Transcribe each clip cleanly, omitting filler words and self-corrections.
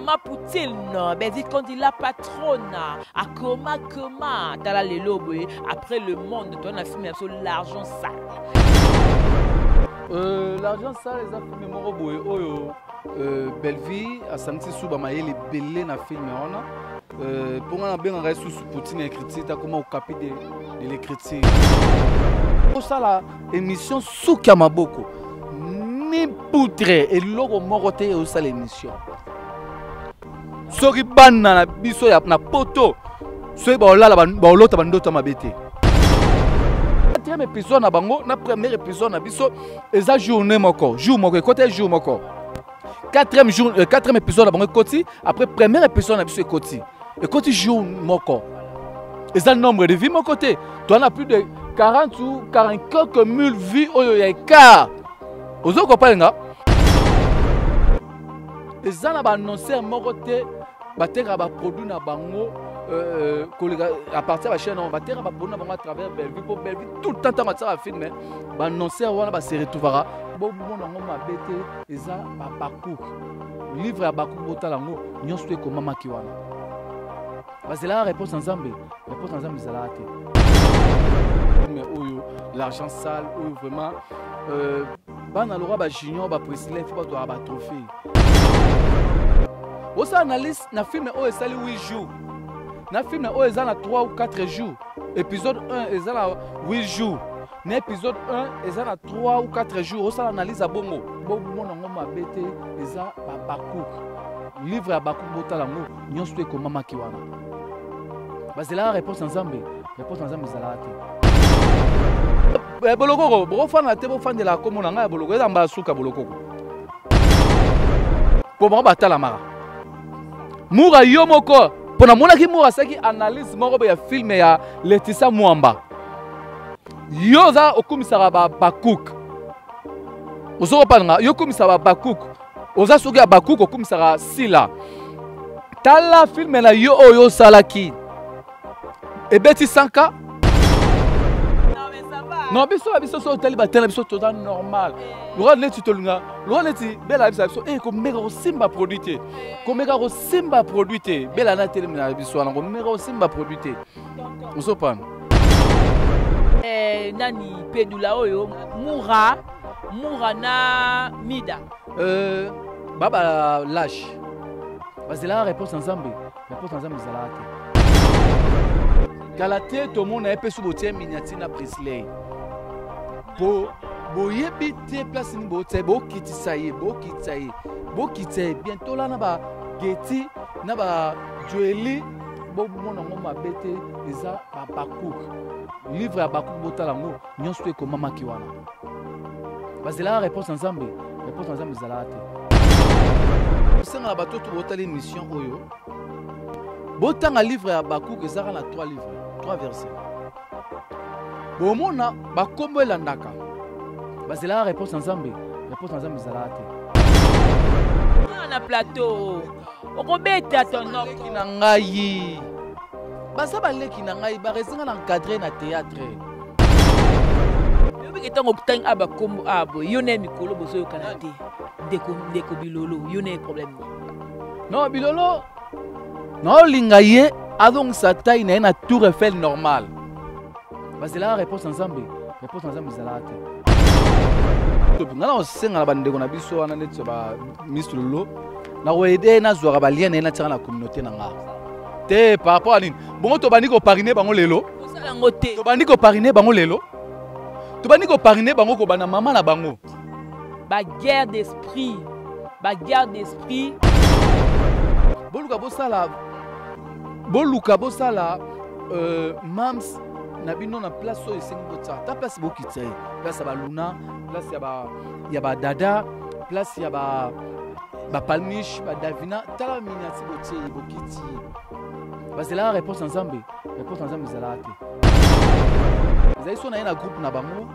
Comment Poutine, ben vite quand il la patronne, à comment, t'as la lélo, après le monde, toi on a filmé sur l'argent sale. L'argent sale, les affaires mémorables, Belleville, à Santi Soubama, il est belé dans le film. Pour moi, on a bien sous Poutine et critique, t'as comment au capite de l'écriture. Pour ça, la émission sous Kamaboko, ni poutre et logo moroté au ça l'émission. Sori banna na biso ya na poto, soy ba olala ba olota bandota mabete. Quatrième épisode na bango, na premier épisode na biso, eza journée moko, jour moko, côté jour moko. Quatrième épisode na bango koti, après premier épisode na biso koti. Et côté jour moko. Eza nombre de vies mon côté. Tu en as plus de 40 ou 40 quelques mille vies au écart. Ozo kopanga. Eza na ba annoncer mon côté, ba terra ba produit na bango à partir de la chaîne, on va terra ba produit na bango à travers Belleville pour Belleville tout le temps ça va filmer. Ba annoncer wana ba se retrouvera. Bon bon nango ma bête eza ba parcours. Livre à Bakou botalango nyonso ko mama kiwana. C'est la réponse ensemble. Réponse ensemble, c'est la raté. Mais l'argent sale, vraiment. Ban l'aura junior, président, il faut pas avoir trophée. Aussi analyse, na film est sali 8 jours. Na film est sali 3 ou 4 jours. Épisode 1 est sali 8 jours. Na épisode 1 est sali 3 ou 4 jours. Aussi analyse à bongo. Bon mon ma bête, est sali parcours. Livre à Bakou botalango, nyon soué ko mama kiwana. C'est la réponse ensemble. Réponse ensemble, c'est la raté. Bolokoko, bon fan de la commune, boloko, et d'ambasuka bolokoko. Pour moi, batala mara. Moura yomoko. Pour moi, qui moura, c'est qui analyse moro ya film ya Laetitia Mwamba. Yoza okumisara bakouk. Ozo panga, yokumisara bakouk. Oza soki bakouk okumisara sila. Tala film na yo salaki. Et Betty Sanka. Non mais ça va. Non, biso so taliba biso total normal. Lo net tu tolunga. Lo net bela biso comme mega simba produité. Comme mega simba produité. Bela na tele na biso na comme mega simba produité. On se prend. Nani pedula oyo Moura na Mida. Baba lâche. C'est la réponse ensemble. Réponse ensemble c'est la raté. Galate tout le monde a épais sous botier miniature na Presley. Boyebi te place ni botier bo kitisaye bientôt là na ba Getty na ba Joeli bo mona ngoma bete eza ba parcours. Livre à Bakou botalango nyonso ko mama kiwana. C'est la réponse ensemble. Réponse ensemble c'est la raté. C'est na bato to botali émission oyo. Botanga livre à Bakou que ça na 3 livres. 3 versets. Bon, mon a bakombo landaka. C'est la réponse ensemble. Réponse ensemble, c'est la raté. On a plateau. On rebête à ton nom. Qui n'a ngaï. Ça va aller qui n'a ngaï. Rester encadré dans théâtre. Depuis que tu as obtenu à bakombo abo, yone mikolo bozo kanate. Deko bilolo, yone problème. Non bilolo. Non lingaye. Donc sa taille n'est pas tour Eiffel normal. C'est la réponse ensemble. Réponse ensemble c'est la raté. On sait na bande ko na biso na net ba Miss Lolo. Na wede na zwa ba lien na tsana la communauté na nga. Te par rapport à nini. Bon to bandi ko pariner bango lelo. Osala ngote. To bandi ko pariner bango lelo. To bandi ko pariner bango ko bana mama na bango. Ba guerre d'esprit. Ba guerre d'esprit. Boluka bosala Boluka bosala mams na bino na place so esengi bota ta place bo kitsaye place ba Luna place ya ba Dada place ya ba Palmiche ba Davina tala minati botie bo kiti. C'est la réponse ensemble. Réponse ensemble c'est la raté. Vous avez son na groupe na bango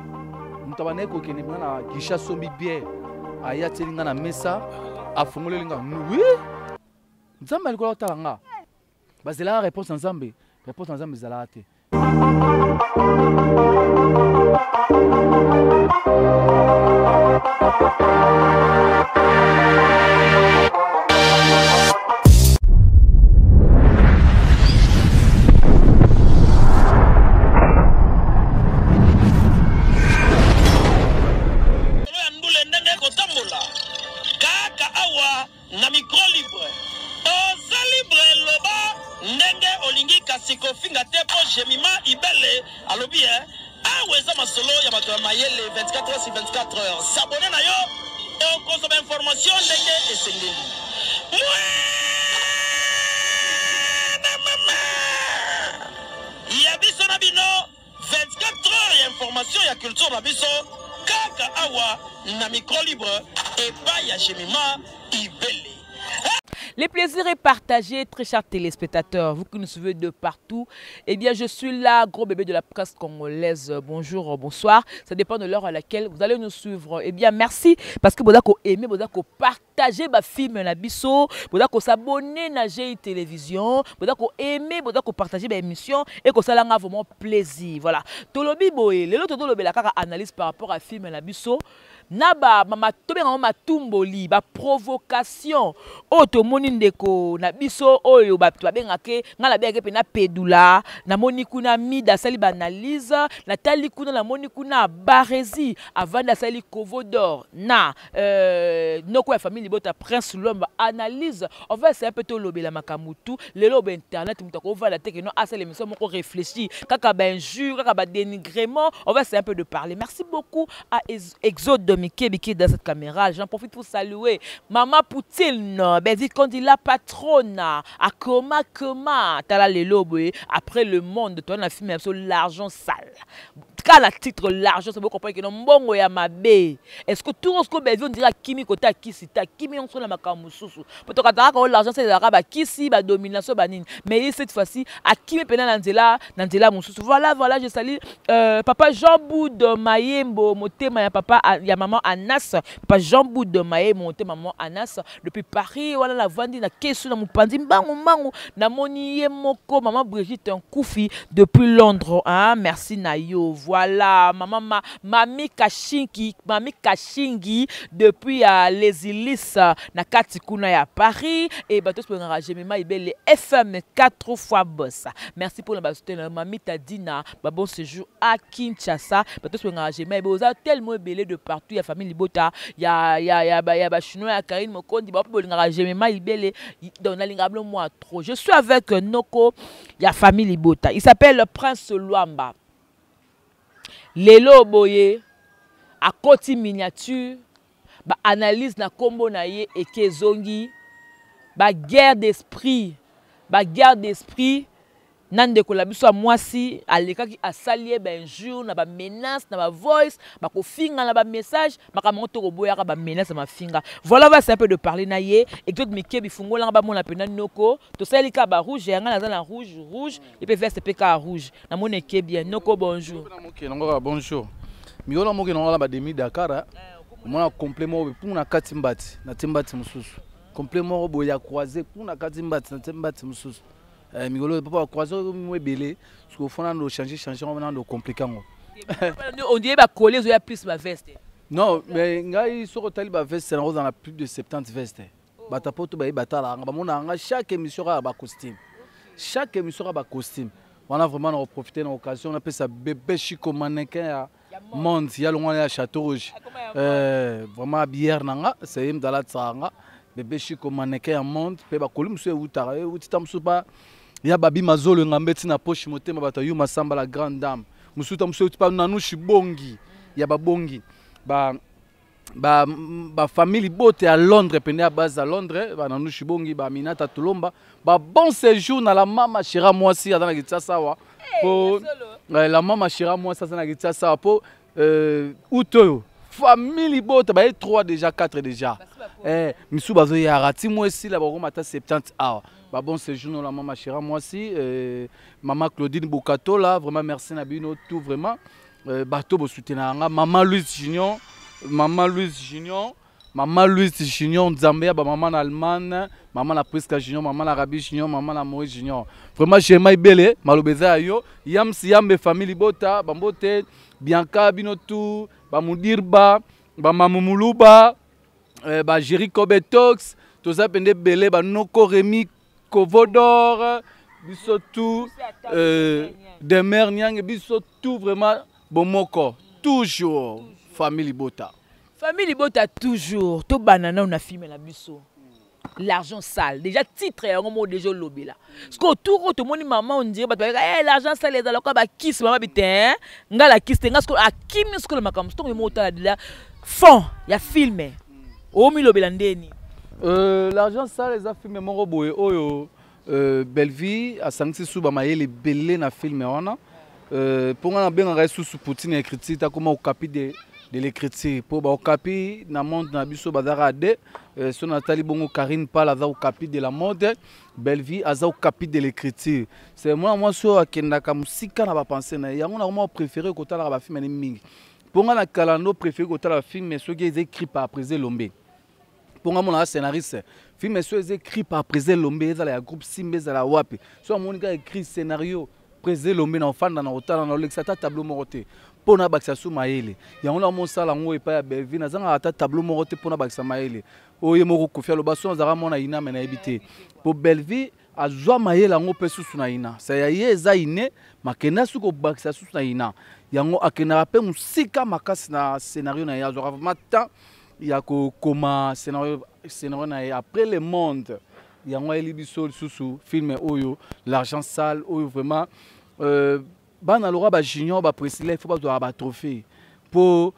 mutabane ko kene na gisha sombi bière aya telinga na mesa afungole linga oui nzamba alikola talanga. C'est la réponse ensemble. Réponse ensemble, c'est la raté. na micro libre. Oza libre loba ndenge olingi kasiko finga te po Jemima Ibele alobi aweza masolo ya bato ya mayele 24 heures sur 24 heures. S'abonner na yo okozoma information ndenge esengeli. Ya biso na bino 24 heures ya information ya culture na biso kaka awa na micro libre epa ya Jemima Ibele. Les plaisirs est partagé, très chers téléspectateurs, vous qui nous suivez de partout. Eh bien, je suis là, gros bébé de la presse congolaise. Bonjour, bonsoir. Ça dépend de l'heure à laquelle vous allez nous suivre. Eh bien, merci parce que vous avez aimé, vous avez partagé ma film na biso, vous avez s'abonner na GI Télévision, vous avez aimé, vous avez partagé ma émission et que ça l'a vraiment plaisir. Voilà. Tolobi boye, les autres tolobi la kaka analyse par rapport à film na biso. Naba mama tobe ngama matumboli ba provocation oto moni ndeko na biso oyo ba bengake ngala bengake pe na pedula na moni kuna mida sali ba analyse na tali kuna na moni kuna barezi avanda sali kovodor na noko ya famille bota prince lomba analyse on va c'est un peu to lobela makamutu lelo ba internet mutako va la teke no asa l'émission moko réfléchir kaka ba injure kaka ba dénigrement on va c'est un peu de parler. Merci beaucoup à Exode Miké dans cette caméra. J'en profite pour saluer Maman Poutine, Bézit quand il la patronne, à Koma, Tala Leloboé, après le monde, toi, on a filmé sur l'argent sale. Quand la titre l'argent, ça veut comprendre que non bon ya mabe. Est-ce que tout ce que on dirait Kimi kota kisita, Kimi on soit na makamususu. Peut-être que l'argent c'est la raba kisi ba domination banine. Mais cette fois-ci, à Kimi pena nanzela mususu. Voilà, je salue papa Jean Boud Mayembo, motema ya papa ya maman Anas, papa Jean Boud Mayembo, motema maman Anas depuis Paris, voilà la vandi na kesu na mupandi mbangu na moni yemoko maman Brigitte un koufi depuis Londres, hein, merci Nayo. Voilà, Mami Kashingi depuis les Ilis na Katikuna ya Paris et bateau pour enrager Jemima Ibele FM 4 fois boss. Merci pour la soutenir Mami Tadina, bon séjour à Kinshasa, bateau pour enrager Jemima Ibele tellement belé de partout, il y a famille Libota, il y a chinois ya Karine Mokondi, ba pour enrager Jemima Ibele dans la lingable moi trop. Je suis avec Noko, il y a famille Libota. Il s'appelle le Prince Luamba. Lelo boye a koti miniature ba analyse na kombo na ye ekezongi ba guerre d'esprit nande ko la biso mwasi alekaki asalie ba injure na ba menace na ba voice ba ko finga na ba message maka monto ko boya ka ba menace ma finga. Voilà, va c'est un peu de parler na ye Exode Miké bifungo la ba mona pena noko to sali ka ba rouge ya ngana na rouge et puis veste pe ka rouge na mona ke bien noko bonjour. Bonjour. Miola moke na ba demi Dakar. Mona complément pour na katimbati na timbati mususu. Complément boya croiser pour na katimbati na timbati mususu. Migolo papa croiser mo belé parce qu'au fond on changer on va compliquer on dirait ba coller zo ya plus ba veste. Non, mais ngai soko tali ba veste na dans plus de 70 vestes. Ba tapoto ba batala ba mona nga chaque émission ba costume. Chaque émission ba costume. On a vraiment profité de l'occasion on appelle ça bébé chico mannequin ya monde ya longwa ya Château Rouge. Vraiment bière nanga c'est dans la tsanga bébé chico mannequin ya monde pe ba kolumso e utara e utita msupa ya babi mazolo ngambeti na poche motema bato yu masamba la grande dame musuta mso utipa nanushi bongi ya babongi ba famille bote à Londres pene à base à Londres ba nanushi bongi ba Minata Tulomba ba bon séjour na la mama chira moi si dans la gitsa sawa po la mama chira moi ça na gitsa sawa po uto famille bote ba 3 déjà 4 déjà misu bazo ya rati moi si la ba mata 70 hours. Bah bon séjour la maman chira moi aussi maman Claudine Bokato là vraiment merci Nabino tout vraiment bateau bo soutenir maman Louise Junior Zambia ba maman Allemagne maman la Priska Junior maman la Rabi Junior maman la Moïse Junior vraiment Jemima Ibele malobeza yo yambe famille bota bambote Bianca bino tout ba Mudirba ba Mamumuluba ba Jericho Betox tout ça pende belé ba Noko Remi Kovodor, biso tout, de mer nyang, biso tout vraiment bon moko, toujours famille Bota. Famille Bota toujours, to banana on a filmé la biso. l'argent sale. Déjà, titre, il y a un mot déjà lobby là. Parce qu'autour, tout le monde, maman, on dirait, l'argent sale, les alors, bah, kiss, maman, bitin, nga la kiss, nga, à qui me scole ma comme, c'est un mot là, fond, il y a filmé. Au milieu de l'andéni. L'argent sale, les a filmé, mon robot, oh, Belleville, à Sancti Soubama, il est belé na film, on a. Pour un bien, on reste sous Poutine écrit, t'as comment au capi de l'écriture. Pour au capi, na monde na biso bazarade, son Nathalie Bongo Karine parle à au capi de la mode, Belleville à au capi de l'écriture. C'est moi sur à Kendaka musika na ba penser na, ya on a vraiment préféré côté la ba film ni mingi. Pour un calando préféré côté la film, mais ceux qui est écrit par Président Lombe. Pour un scénariste, film est écrit par Président Lombe, il y a un groupe Simbe, il y a Wapi. Soit mon gars écrit scénario. Président Lombe na fan dans hôtel dans l'exata tableau moroté pour na bakisa sou maele ya on a mon sala ngo epa ya Belleville na zanga ata tableau moroté pour na bakisa maele oye moko kofia lo baso zara mona ina mena ebité pour Belleville azwa maele ngo pesu na ina ça ya yeza ine makena suko bakisa sou na ina yango akena rape musika makasi na scénario na ya zo vraiment temps ya ko koma scénario na après le monde. Il y a un élibiso sous film oyo l'argent sale oyo vraiment ban alora ba junior ba président il faut pas doit ba trophée pour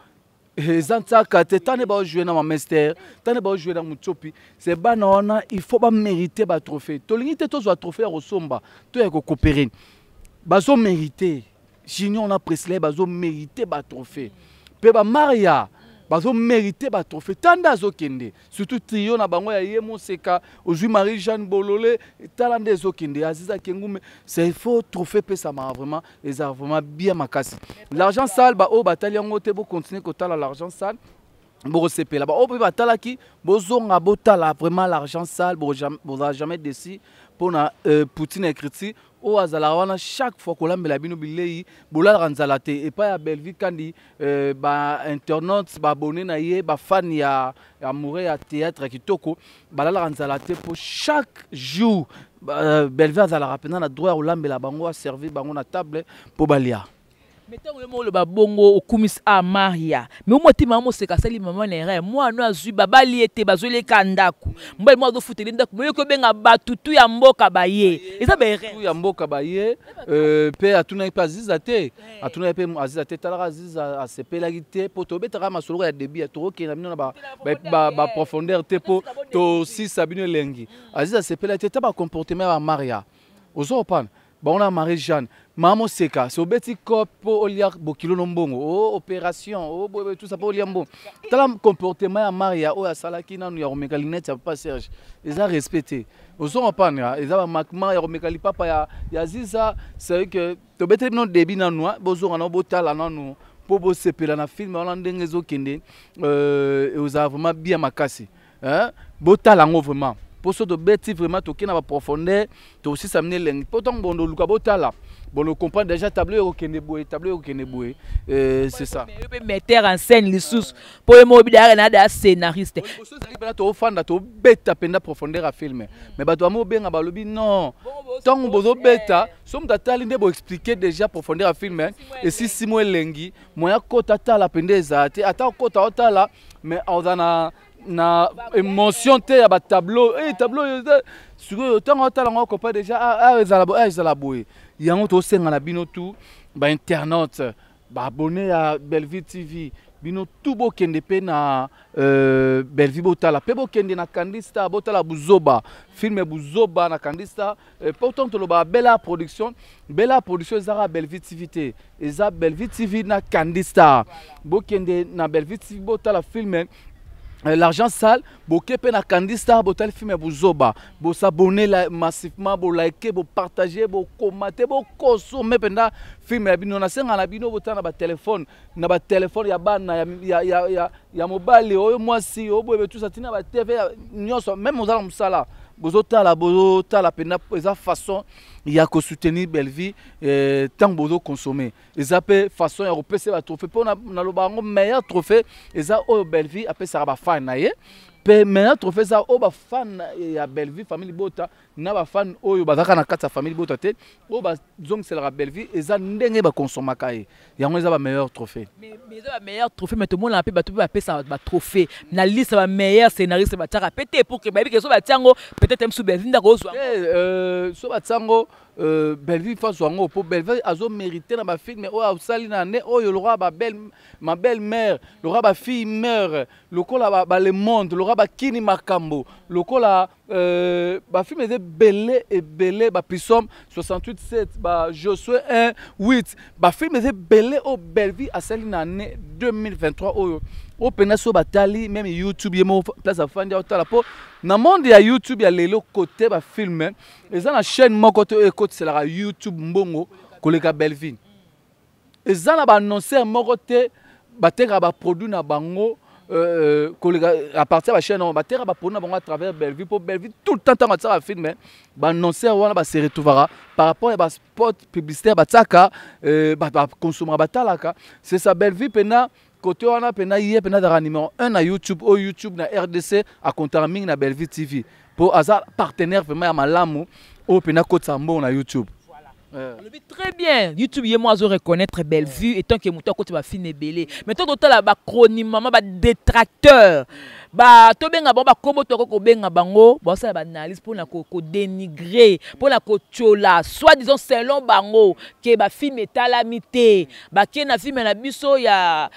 zanta kate tane ba jouer na master tane ba jouer na mutsopi c'est ban on il faut pas mériter ba trophée to lingite to zo trophée rosomba to ya ko coopérer bazo mériter junior na président bazo mériter ba trophée pe ba Maria bazo mérité ba trophée tanda zo kende surtout trio na bango ya yemo seka aujourd'hui Marie Jeanne Bololé talande zo kende Aziza Kengume c'est faux trophée pe ça m'a vraiment les a vraiment bien makasi l'argent sale ba o batali yango te bo continuer ko tala l'argent sale bo resepela ba o pe batala ki bozonga botala vraiment l'argent sale bo jamais déci pour na Poutine écrit au azalawana chaque fois que l'ambela bino bilei bola ranzalate et pas ya Belleville kandi ba internautes ba abonné na ye ba fan ya amoureux ya théâtre kitoko bala ranzalate pour chaque jour Belleville azala rapena na droit olambela bango a servir bango na table pour balia. Mettons le babongo au kumis à Maria. Mais au moti maman c'est cassé li maman nere. Moi no azu baba li ete bazole kandaku. Mba moi do futeli ndaku. Mais ko benga batutu ya mboka baye. Eza be re. Ya mboka baye pe atuna pa zizate. Atuna pe azizate tala aziza a sepela gite poto betara masolo ya débit to ke na bino ba profondeur te po to si sabino lengi. Aziza sepela te ba comportement ya Maria. Ozo pan. Bon, on a Marie Jeanne, maman seka, c'est au petit corps pour oliar bokilo nombongo, oh opération, oh tout ça pour oliambo. T'as le comportement à Maria, oh à Salaki na nous romécalinette, ça pas Serge, ils ont respecté. Au son pas ya, ils ont Maria romécali papa ya Ziza, c'est que tu bête non débit na nous, bozo on a botal na nous, pour bosser pela na film on ndenge zo kende, ils ont vraiment bien makasi, hein, botal en vraiment. Pour ce de bête vraiment toquer dans la profondeur, tu aussi s'amener l'eng. Pourtant bon le luka botala, bon le comprend déjà tableau au Keneboué, c'est ça. Mais peut mettre en scène les sous pour le mobile d'arena scénariste. Pour ce qui est au fan tu bête à peine profondeur à filmer. Mais bah toi moi bien à balobi non. Tant on bozo bêta, somme tatali ndebo expliquer déjà profondeur à filmer. Et si Simon lengi, moi kota tala pendeza, ata kota otala, mais on na émotion te ya ba tableau tableau sur autant otala ngo ko pas déjà ezala boy yango to senga na bino tout ba internaute ba abonné à Belleville TV bino tout bo kende pe na Belleville botala pe bo kende na Kandista botala buzoba film buzoba na Kandista pourtant to lo ba bella production ezara Belleville TV te eza Belleville TV na Kandista bo kende na Belleville TV botala film l'argent sale, boké pe na Kandista, botal film buzoba, bo s'abonner massivement, bo liker, bo partager, bo commenter, bo consommer penda film ya bino na senga na bino botana ba téléphone ya bana ya mobile oyo mwasi oyo tout ça tina ba TV nyonso même ozala musala bozotala penda eza façon ya ko soutenir Belleville tant bozo consommer eza pe façon ya repese ba trophée pour na lobango meilleur trophée eza oyo Belleville apesa ba fan na ye maintenant trophée ça o ba fan ya Bellevue famille Bota na ba fan oyo bazaka na kati ya famille Bota te o ba zong c'est la Bellevue eza ndenge ba consomaka ye yango eza ba meilleur trophée mais eza ba meilleur trophée mais tout le monde a ba pesa ba trophée na liste ba meilleur scénariste ba taka pété pour que ba bi so ba tiango peut-être sous Bellevue ndako zo so ba tiango Bellevue fa zo ngo pour Bellevue azo mérité na ba film o ausali na ne oyo le roi ma belle-mère le roi ba fille mère le kola ba le monde le roi ba kini makambo le kola ba film était belé et belé ba Pissom 68-7 ba Josué 1-8 ba film était belé au Bellevue à celle l'année 2023 au penaso batali même YouTube yemo place à fandi otala po na monde ya YouTube ya lelo côté ba film eza na chaîne moko to côté c'est la YouTube mbongo koleka Bellevue eza na ba annoncer moko te bateka ba produit na bango à partir de la chaîne, on va faire à travers Bellevue pour Bellevue tout le temps dans le film. Annoncer on va se retrouver par rapport à spot publicitaire bataka consommer batalaka. C'est ça Bellevue pena côté on a pena hier pena dans numéro 1 na YouTube au YouTube na RDC à contaminer na Bellevue TV pour hasard partenaire vraiment à malamu au pena côté sambo na YouTube. Très bien. YouTube, moi, je reconnaître Bellevue et tant que mon côté va finir belé. Mais tant que la acronyme, maman, détracteur. Bah, to benga bon ba kobo to ko benga bango, bon ça ba analyse pour na ko dénigrer, pour na ko chola, soit disons selon bango que ba film est calamité, ba ke na film na biso ya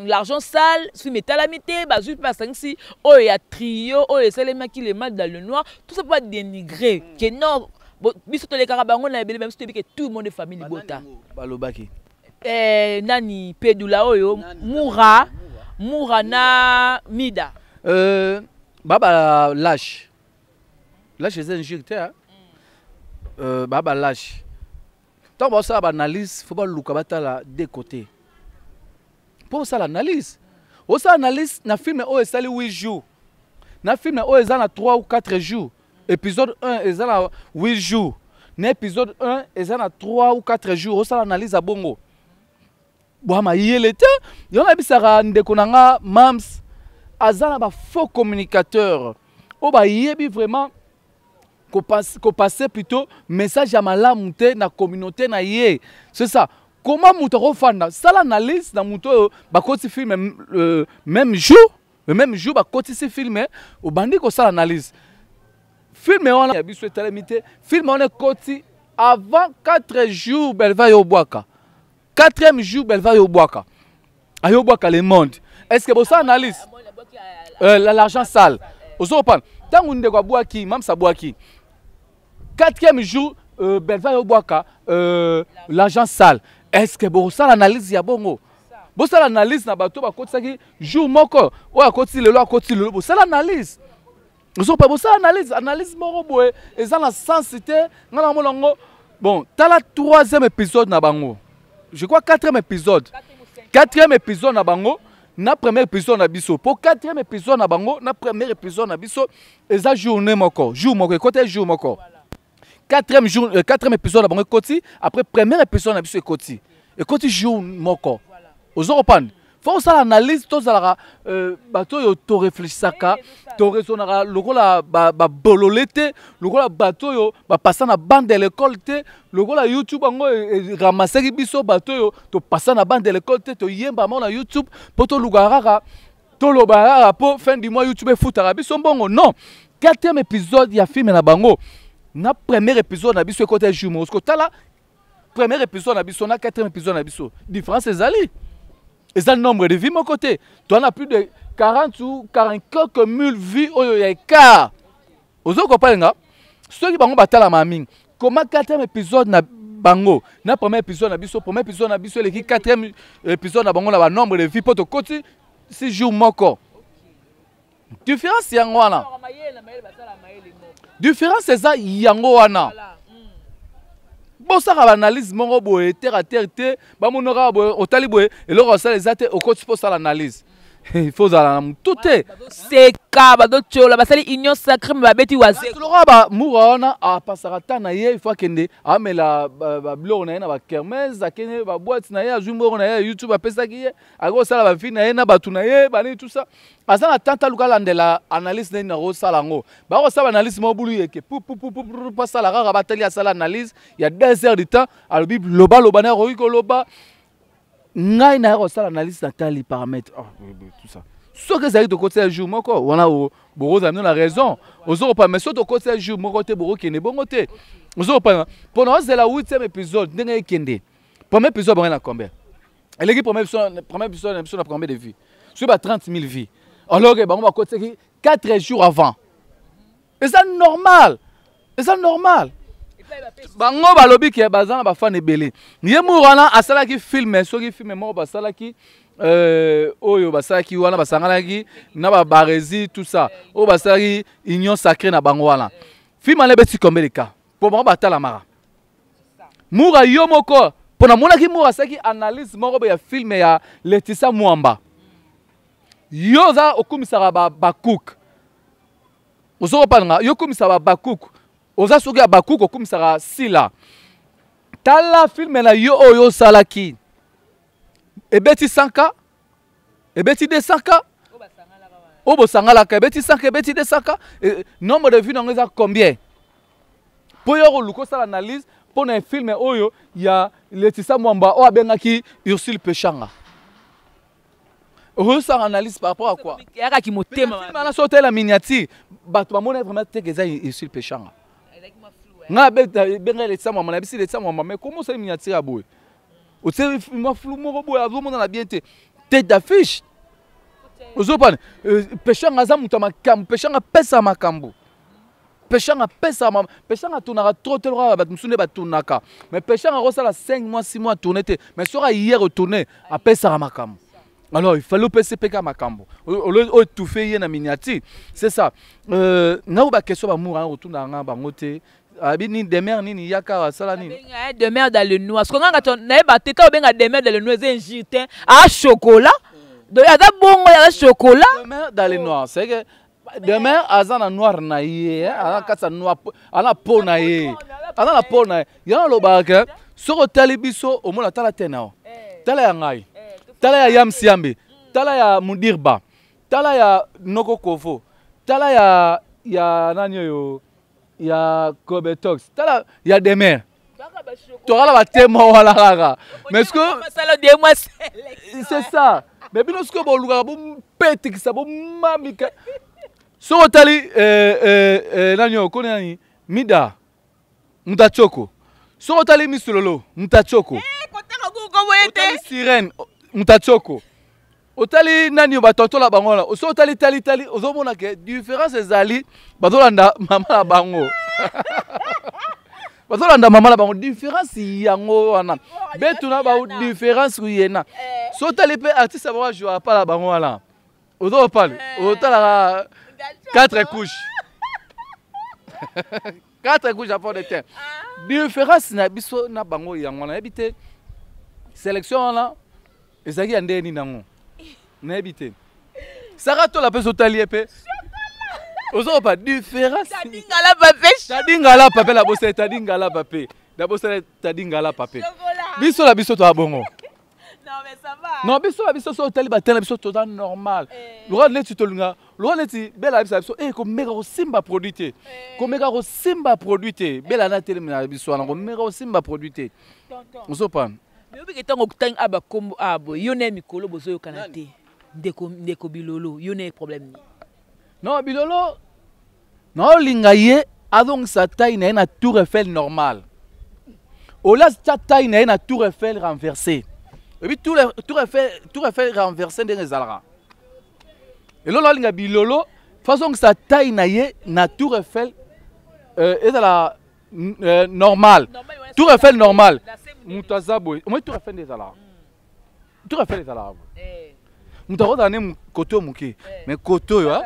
l'argent sale, film est calamité, ba juste pas si oh ya trio, oh c'est les mecs qui les mal dans le noir, tout ça pas dénigrer. Que non biso to les karabango na belé même si tu dis que tout le monde est famille Bota. Balobaki. Nani Pedula oyo Moura na Mida. Baba lâche. Lâche c'est un jeu hein. Baba lâche. Tant que ça analyse, faut pas luka batala de côté. Pour ça l'analyse. Au ça analyse na film o esali 8 jours. Na film o ezana 3 ou 4 jours. Épisode 1 ezana 8 jours. Na épisode 1 ezana 3 ou 4 jours. Au ça l'analyse à bongo. Boama yelete yona bisara ndeko nanga mams azana ba faux communicateur o ba yebi vraiment ko passer plutôt message à malamu te na communauté na ye c'est ça comment muto ko fanda ça l'analyse na muto ba koti film même jour ba koti ce film o bandi ko ça l'analyse film on a biso telemité film on est koti avant 4 jours belva yo boaka 4e jour, elle va au Boaka. À Yoboaka, le monde. Est-ce que vous analyse l'argent sale? Vous avez tant qu'on est Boaki, même sa Boaki. 4e jour, elle va au Boaka, l'argent sale. Est-ce que vous analyse ya bongo? Vous analyse na bateau, ba côté ça jour moko, ou à côté le vous analyse. Vous avez analyse moko boé, et ça la sensité, bon, t'as la 3e épisode na bango. Je crois 4e épisode. 4e épisode na bango, na premier épisode na biso. Pour 4e épisode na bango, na premier épisode na biso, eza journée moko, côté jour moko. 4e épisode na bango côté, après premier épisode na biso côté. Et côté jour moko. Ozo reprendre. Faut ça l'analyse to za bato yo to réfléchissaka, to raisonnera lokola ba bololete, lokola bato yo ba passer na bande de l'école te, lokola YouTube ngo ramasser biso bato yo to passer na bande de l'école te, to yemba na YouTube poto lugarara to lobarara po fin du mois YouTube futara biso mbongo non. 4e épisode ya film na bango. Na premier épisode na biso côté jumeau, parce que tala premier épisode na biso na 4e épisode na biso. Différence ezali. Et ça le nombre de vues mon côté. Tu en as plus de 40 ou 40 quelques mille vues au écart. Vous comprenez nga? Ceux qui bango batala maming. Comment 4e épisode na bango, na premier épisode na biso, premier épisode na biso les 4e épisode na bango na nombre de vues pour te côté 6 jours moko. Différence yango wana. Différence c'est ça yango wana. Bon ça va analyse mon boy terre à terre te ba monora boy otali boy et le rosal exact au coach pour ça l'analyse il faut ozala na tout te seka bazochola basali union sacrée me babeti waze tuloko bamura wana apasaka ta na ye il faut akende amela babiloko na ye na bakermese akende babwati na ye azwi mboko na ye ya youtube apesaki ye akosala bafille na ye na bato na ye banini tout ça aza na tanta luka alandela analyse nini nakosala yango bakosala analyse moko bulu yeke pasala kaka batali asala analyse ya 2 heures de temps alobi lobaloba na yakoki koloba ngai na kosala analyse na tali paramètre tout ça soki ezali tokotisa jour moko wana bokozala mino na raison ozokopa mais soki tokotisa jour moko te bokokende bongo te ozokopa mpona ozela 8e épisode ndenge ekende premier épisode bangai na combien eleki premier épisode na combien de vues soki ba 30 000 vues alors que bango bakotisaki 4 jours avant eza normal bango balobi ke baza na bafan ebele ye moko wana asalaki filme soki filme moko basalaki oyo basalaki wana basanganaki na barezi tout ça oyo basalaki union sacrée na bango wana film wana ebeti combien de cas mpo bango batalamaka mura yo moko mpo namonaki mura asalaki analyse moko ya filme ya Letisa Mwamba yo oza okumisaka bacook ozokopananga yo okumisaka bacook oza soki ya bacook okumisaka sila tala filme na yo oyo osalaki ebeti 100K ebeti 200K oyo bosangalaka ebeti 100K ebeti 200K nombre de vues nango eza combien mpo yo koluka osala analyse mpo na filme oyo ya Letisa Mwamba oyo abengaki Ursule Pechanga osala analyse par rapport à quoi yakaki motema mana so otala miniature bato bamona vraiment teke eza Ursule Pechanga nga benga Letisa Mwamba na bisi Letisa Mwamba mais comment osala miniature ya boye otie maflu moko boye azomona na bien te tête d'affiche ozopana Pechanga aza moto ya makambo Pechanga apesa makambo Pechanga atunaka trop te lokola bato mosusu nde batunaka mais Pechanga akosala 5 mois 6 mois atourne te mais soki hier otourne apesaka makambo alors il fallait opesa peka makambo oyo étouffe ye na miniature c'est ça nga bakestion bamour otunda nga bango te abi ni demer nini yaka wasala nini demer dans le noir parce que nga naeba te ka benga demer dans le noir c'est un gitin à chocolat donc ada bongo ya chocolat demer dans le noir c'est que demer aza na noir na ye ana kasa noir ana po na ye ana na po na ye yana lobaka soko tali biso omona tala tena tala ya ngai tala ya Yam Siambe tala ya Mudirba tala ya Noko Kovo tala ya nani yo ya Kobetox tala ya Demer tokala batemo wala kaka mais ce que c'est ça mais bino ce que boluka bo petikisa bo mamika so tali nani yo koni nani Mida Mutachoko so tali Misulolo Mutachoko otali Sirène Mutachoko otali nani batotola bango la so otali tali ozomona ke différence ezali bazolanda mama la bango bazolanda mama la bango différence yango wana betuna ba différence kuyena so otali pe artiste ba jouer pas la bango wana ozopala otala 4 couches 4 couches à fond de terre différence na biso na bango yango na ebite sélection là ezaki ya ndeni nango nayebi te saka to la peso tali epe ozopa différence tadingala pape la bose tadingala pape la bose tadingala pape biso la biso to abongo non mais ça va non biso la biso so tali batela biso to normal lora neti tolunga lora neti bela biso ko mega ko simba produit te ko mega ko simba produit te bela na tele na biso na ko mega ko simba produit te ozopa mais obi ketango kutang aba kombo abo yone mikolo bozo yo kanate ndeko bilolo yone problème ni non bilolo non lingaye adong sa taille na tour Eiffel normal ola sa taille na tour Eiffel renversé et puis tour Eiffel renversé ndenge zalaka et lolo linga bilolo façon sa taille na tour Eiffel ezala normal tour Eiffel normal mutazabo moi tour Eiffel ezala tour Eiffel ezala mutakoda ne koto muke mais koto yo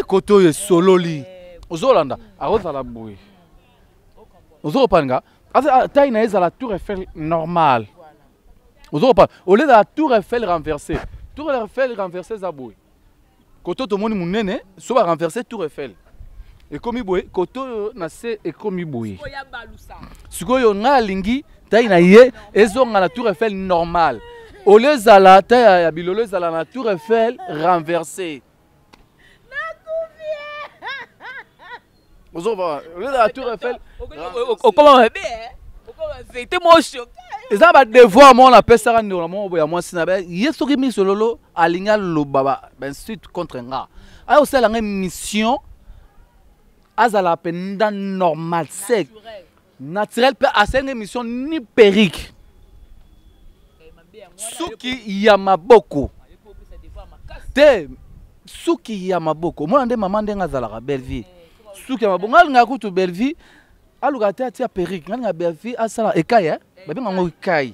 koto yo sololi ozolanda akozala boye ozopanga taille na ezala tour Eiffel normal ozopanga au lieu de la tour Eiffel renversée Tour Eiffel renversé Zaboui. Koto to moni munene, so ba renverser Tour Eiffel. Et comme boy, koto na se et comme boy. Sikoyo nga lingi taille na ye ezonga na Tour Eiffel normal. Au lieu zala taille ya bilolo zala na Tour Eiffel renversé. Vous avez la Tour Eiffel. Comment on fait? C'était mon choc. Et ça va devoir moi on appelle ça normalement moi sinabe yeso ki mi sololo alinga lo baba ben suite contre nga. Ah aussi la mission azala penda normal sec naturel pe assez une mission ni perruque. Suki ya maboko. Te suki ya maboko. Moi ndé maman ndenga zala belle vie. Suki ya maboko nga kutu belle vie. Aluka te atia perruque nga belle vie asala ekaya. Babi ngo kai.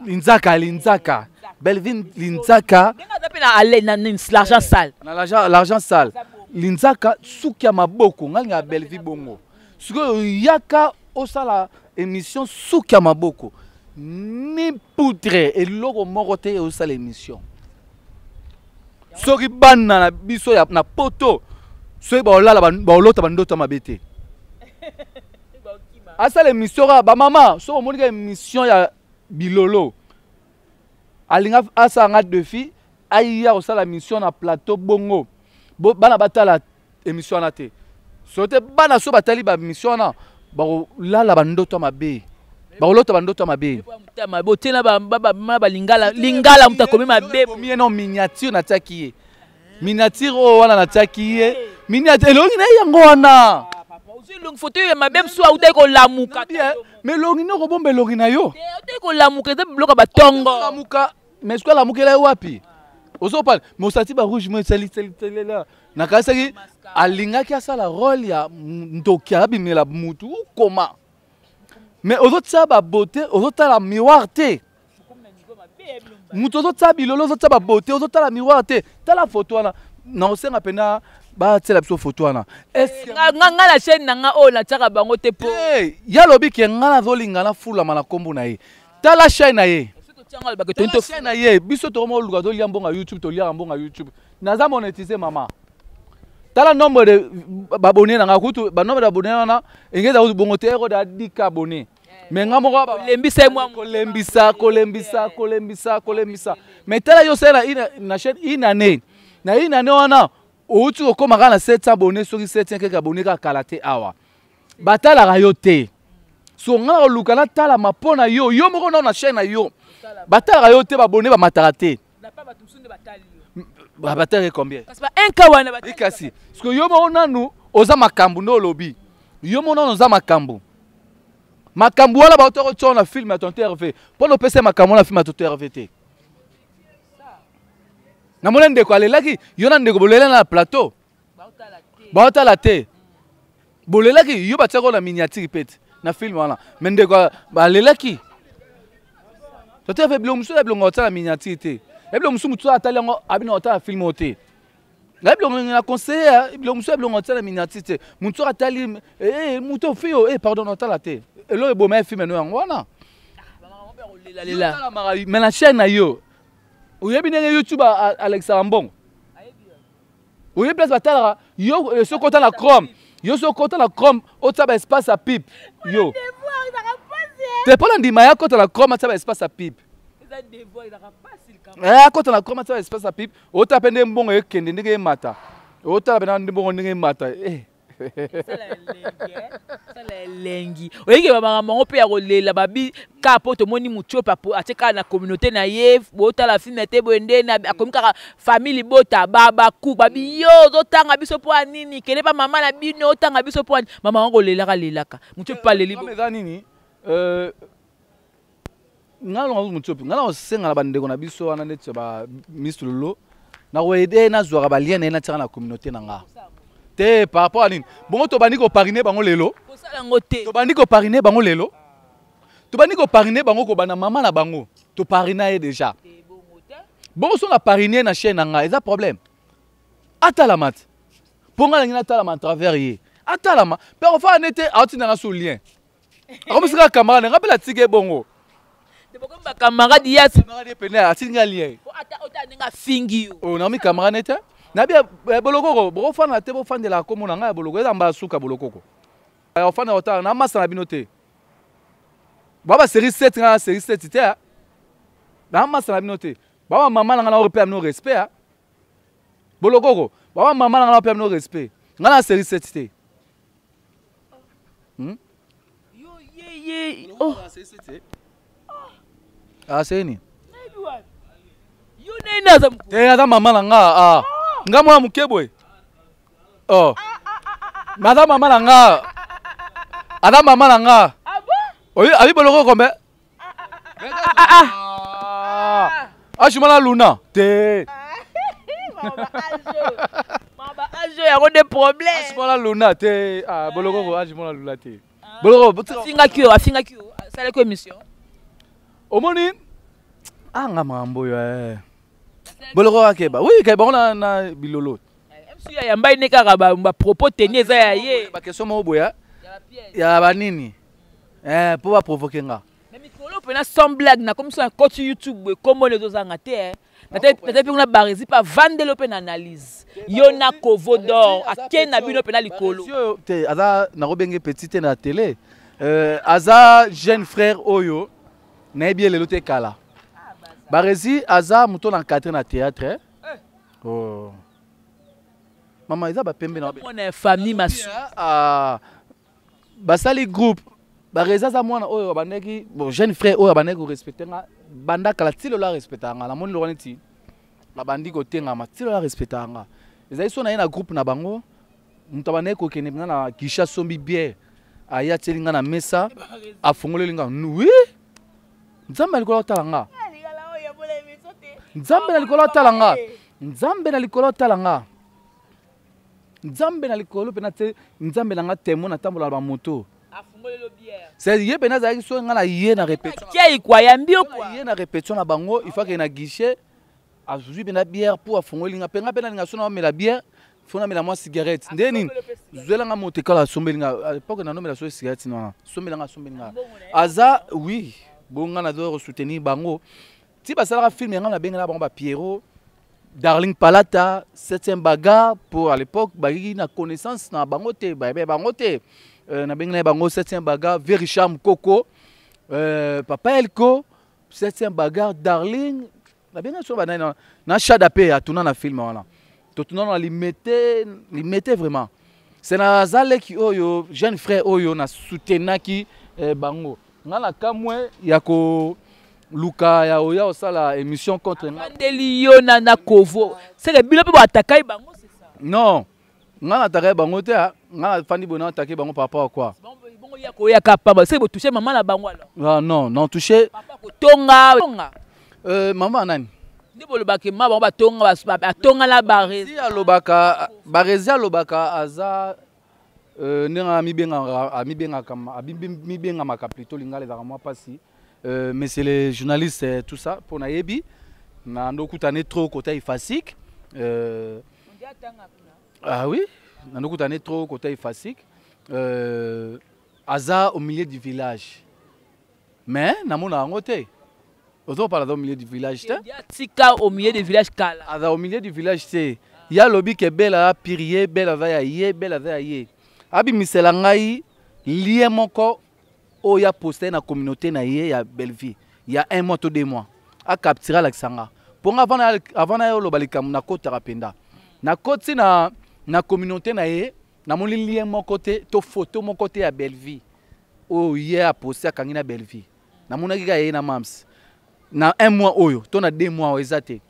Linzaka. Belvin Linzaka. L'argent sale. L'argent sale. Linzaka suki maboko nga Belvi bongo. Suko yaka osala émission suki maboko. Ni poutre et logo morote osala émission. Soki bana na biso ya na poto. Soki ba olala ba olota bandoto mabete. Asa l'émission ba maman so omoni ka émission ya bilolo alinga asa nga de filles aya osala mission na plateau bongo bana batala émission na te sote bana so batali ba mission na ba lala bandoto mabe ba olota bandoto mabe botela ba lingala mutakomi mabe mie non miniature na takiye miniature o wana na takiye miniature elongi na yango wana. Photo ya mabem soit ou ko lamuka mais longi no ko bombe longi na yo ou ko lamuka te bloka batongo lamuka mais quoi lamuka la wapi ozo parle mais osati ba rouge moi sali là na kasaki alinga ki asala rôle ya ndoki abimela mutu koma mais ozo tsa ba beauté ozo ta la miroir te mutu ozo tsa bilolo ozo tsa ba beauté ozo ta la miroir te ta la photo wana na osenga pena ba tela biso photo wana nga la chaîne nanga o na tsaka bango te po ya lobi ke nga na zolinga na fula mana kombo na ye ta la chaîne na ye to chaîne na ye biso to mo luga to lia mbonga YouTube to lia mbonga YouTube naza monétiser mama ta la nombre de abonnés nanga kutu ba nombre d'abonnés na engeza bongo te ero da 10 abonnés mais nga moko ba lembisa moi kolembisa mais tala yo sera na chaîne inane na inane wana outi okomaka na 700 abonnés soki 700 keke abonnés ka kalate awa batala rayo te so nga oluka na tala mapona yo moko na chaîne na yo batala rayo te ba abonnés ba matara te ba batala combien parce que un ka wana batala kasi parce que yo moko nanu oza makambu no lobi yo moko nanu oza makambu wana ba otoko tona film ya tonton Hervé pour no pesa makambu na film ya tonton Hervé te na mona ndeko alelaki yo na ndeko bolela na plateau baotala te bolelaki yo batiako na miniature pete na film wana mais ndeko alelaki toto afe bilo musu ya bilongo otala miniature te ebilo musu mutu atali yango abina otala film ote na bilongo na conseiller bilo musu ya bilongo otala miniature te mutu atali mutu fio pardon otala te elo eboma film no yango wana mais na chaîne na yo oyebi ndenge YouTube Alexa Mbongo oyebi place batalaka yo so kota na Chrome yo so kota na Chrome otaba espace à pipe yo te pona ndima ya kota na Chrome otaba espace à pipe kota na Chrome otaba espace à pipe otapa ndenge mbongo ekende ndenge mata otaba na ndenge mbongo ndenge mata sala elengi oyeke babanga bango mpe ya kolela babi ka po tomoni mutu papo ateka na communauté na ye botala filme te boende na akomi kaka famille bota babaku babi yo ozotanga biso po anini kele pa mama na bino otanga biso po mama ngo lelaka lelaka mutu pa leli bo meza nini ngalo mutu pe ngalo senga na bandeko na biso wana neti ba mislolo na koede na zwaka ba lien na tsaka na communauté na nga te par rapport à nini bongo to bandi ko pariner bango lelo to bandi ko pariner bango lelo to bandi ko pariner bango ko bana mama na bango to pariner déjà bongo so na pariner na chaîne nga eza problème atala mat ponga ngina atala ma travers ye atala ma pe on fa nete outi na so lien comme ça camarade ngapela tike bongo Ba camarade yes. Camarade pene atinga lien. Ota ninga fingi. Oh na mi camarade nete. Na bia bolokoko, bo fana te bo fana la komo na nga boloko eza mba suka bolokoko. Ya fana ota na masa na binote. Baba série 7 nga série 7 te. Na masa na binote. Baba mama na nga na repère no respect. Bolokoko, baba mama na nga na repère no respect. Nga na série 7 te. Yo ye. Oh, série 7. Ah c'est ni. Yo ne naza. Eh ada mama na nga ah. Nga mwa mukebwe. Oh. Madame mama na nga. Ada mama na nga. Ah bon? Oui, abi boloko kombe. Ah, je m'en Luna. Te. Mama ajo ya ko des problèmes. Ah, je m'en Luna te. Ah, boloko ah, je m'en Luna te. Boloko, afinga kio, sala ko émission. Omoni. Ah, nga mambo yo. Boloko akeba. Oui, keba on na bilolo. MC ya mbai ne kaka ba propos tenir za ya ye. Ba question mo boya. Ya ba nini? Pour ba provoquer nga. Mais mikolo pena sans blague na comme ça côté YouTube comme les autres angate na te pe na barezi pa vandelo pe na analyse. Yo na kovo d'or akena na bino pena likolo. Te aza na robenge petite na télé. Aza jeune frère oyo na bien le lote kala. Barezi aza muto na encadré na théâtre. Oh. Maman isa ba pembe na. Mon famille masu. Basali groupe bareza za mwana oyo bandeki bon jeune frère oyo bandeki respecter nga banda kala tilo la respecter nga la moni lo neti la bandi ko tenga ma tilo la respecter nga ezali so na ina groupe na bango muto bandeki ko kene na kisha sombi bière aya telinga na mesa afongolelinga oui nzambe alikolo talanga nzambe alikolo talanga nzambe alikolo talanga nzambe na likolo pena te nzambe na nga temo na tambola ba moto afungolelo bière c'est yé pena za so nga na yé na répétition kia kwa ya mbio kwa yé na répétition na bango il faut que na guichet azui pena bière pour afongolinga penga pena nga so na mela bière faut na mela moi cigarette ndeni zwela nga moto kala sombelinga à l'époque na no mela so cigarette non sombelinga aza oui bonga na do soutenir bango ti basala film nga na benga bango ba Pierrot Darling Palata, 7e bagarre pour à l'époque, bagi na connaissance na bangote, bangote, na bengne bango 7e bagarre, Vericham Coco, Papa Elko, 7e bagarre, Darling, na bengne so banana na Chadapé à tourner na film voilà. To tourner na limité vraiment. C'est na zale ki oyo jeune frère oyo na soutenaki bango. Ngala kamwe yako Luka ya oya osala émission contre nga. Mandeli yo na kovo. C'est que bilo pe ba attaquer bango c'est ça. Non. Nga attaquer bango te nga fandi bona attaquer bango par rapport à quoi? Bongo ya ko ya kapaba. C'est que toucher maman na bango alors. Ah non toucher papa ko tonga. Maman nani? Ndi boloba ke ma bango ba tonga ba tonga la barezi. Si alobaka barezi alobaka aza nenga mi benga maka plutôt lingale za moi pasi. Mais c'est les journalistes tout ça pour nayebi na ndokutane trop côté ifasik ah oui na ndokutane trop côté ifasik aza au milieu du village mais na mona ngote auto parler au milieu du village tika au milieu du village kala aza au milieu du village c'est ya lobi ke bela pirier bela va ya ye abi misela ngai lié moko oh ya posté na communauté na ye ya Belleville il y a 1 mois ou 2 mois a capturer la sanga pour avant na yo lo balikam na kota rapenda na koti na communauté na ye na moni lien mon côté to photo mon côté ya Belleville oh ye a posté kangi na Belleville na mona kika ye na mams na 1 mois oyo to na 2 mois ezate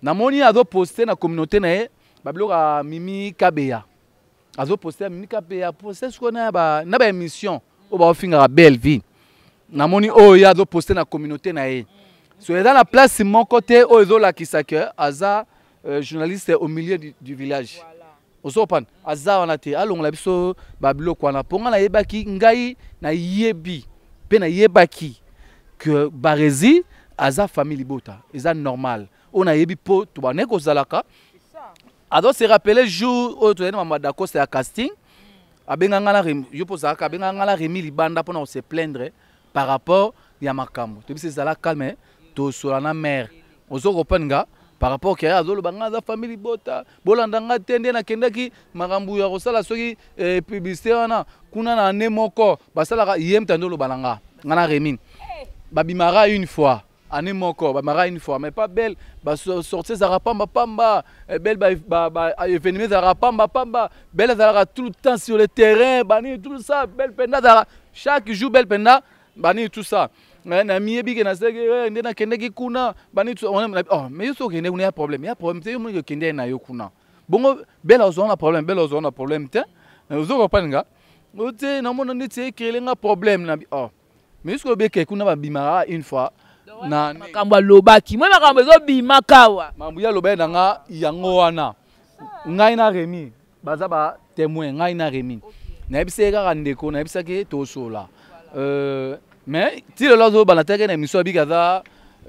na moni azo posté na communauté na ye babloka Mimi Kabeya azo posté Mimi Kabeya posté ce qu'on a ba émission au ba finga Belleville na moni oyo azo posté na communauté na ye so dans la place mon côté oyo la kisaka aza journaliste au milieu du village osopan aza wana te alongola biso ba biloko wana ponga na yebaki ngai na yebi pe na yebaki que barezi aza famille bota eza normal on a yebi po to ba neko zalaka ado se rappeler jour oyo to na mama d'accord c'est à casting abenga ngala yo posaka abenga ngala Rémi Libanda pour se plaindre par rapport ya makambo to biso ezala calme to sola na mère ozo kopanga par rapport ke azolo banga za famille bota bolanda nga tende na kendaki makambo ya kosala soki publicité wana kuna na ne moko basala yem tandolo balanga ngana Rémi babimara une fois année moko babimara une fois mais pas belle ba sortir za rapamba pamba belle ba événement za rapamba pamba belle za tout le temps sur le terrain bani tout ça belle penda chaque jour belle penda bani tout ça na miebi ke na sege ndena kendeki kuna bani oh mais yoso kende kuna ya problème c'est yo mo kende na yo kuna bongo belle ozona problème te ozo kopanga ote na mona nditi ekelenga problème na oh mais yoso beke kuna babimara une fois na makambo lobaki moi makambo zo bima kawa mambu ya loba nga yango wana ngai na Rémi baza ba témoin ngai na Rémi na ebise ka ndeko na ebisa ke to sola mais si le lozo banateke na émission bikaza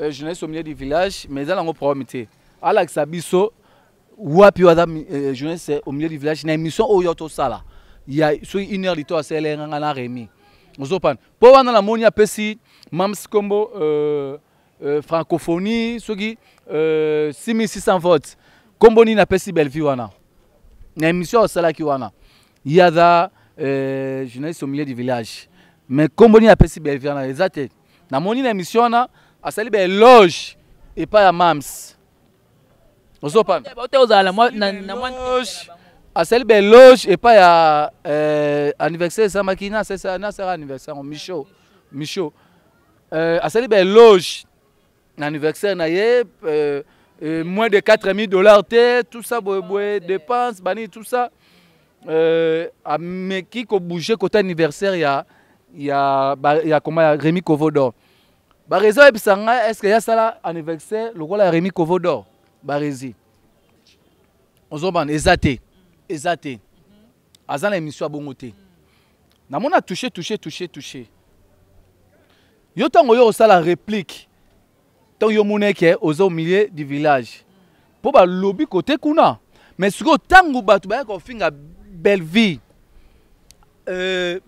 jeunesse au milieu du village mais za lango problème Alex Abiso wapi waza jeunesse au milieu du village na émission oyo to sala ya so 1 heure lito asele nga na Rémi ozopan po wana la moni apesi Mams Kombo francophonie soki 6600 votes Kombo ni na pesi Bellevue wana na émission osala ki wana yaza jeunesse au milieu du village mais Kombo ni na pesi Bellevue wana exacte na moni na émission wana asali be loge et pas ya Mams ozopan asali be loge et pas ya anniversaire ça makina c'est ça na sera anniversaire Michaud asali be loge anniversaire na ye moins de $4000 tout ça boy dépenses bani tout ça mais qui ko bouger côté anniversaire ya comment ya Rémi Kovodor ba raison et bisanga est-ce que ya sala anniversaire le rôle ya Rémi Kovodor ba rési ozoban ezate azana émission a bongoté na mona touché yo tango yo sala réplique tant yo moneke au milieu du village pour ba lobby côté kuna mais siko tango batu ba ko finga Bellevue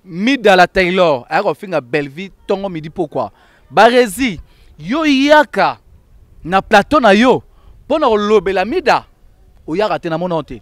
Mida la Taylor a ko finga Bellevue tongo midi pourquoi barezi yo yaka na plateau na yo pona lobela Mida o yaka te na mononte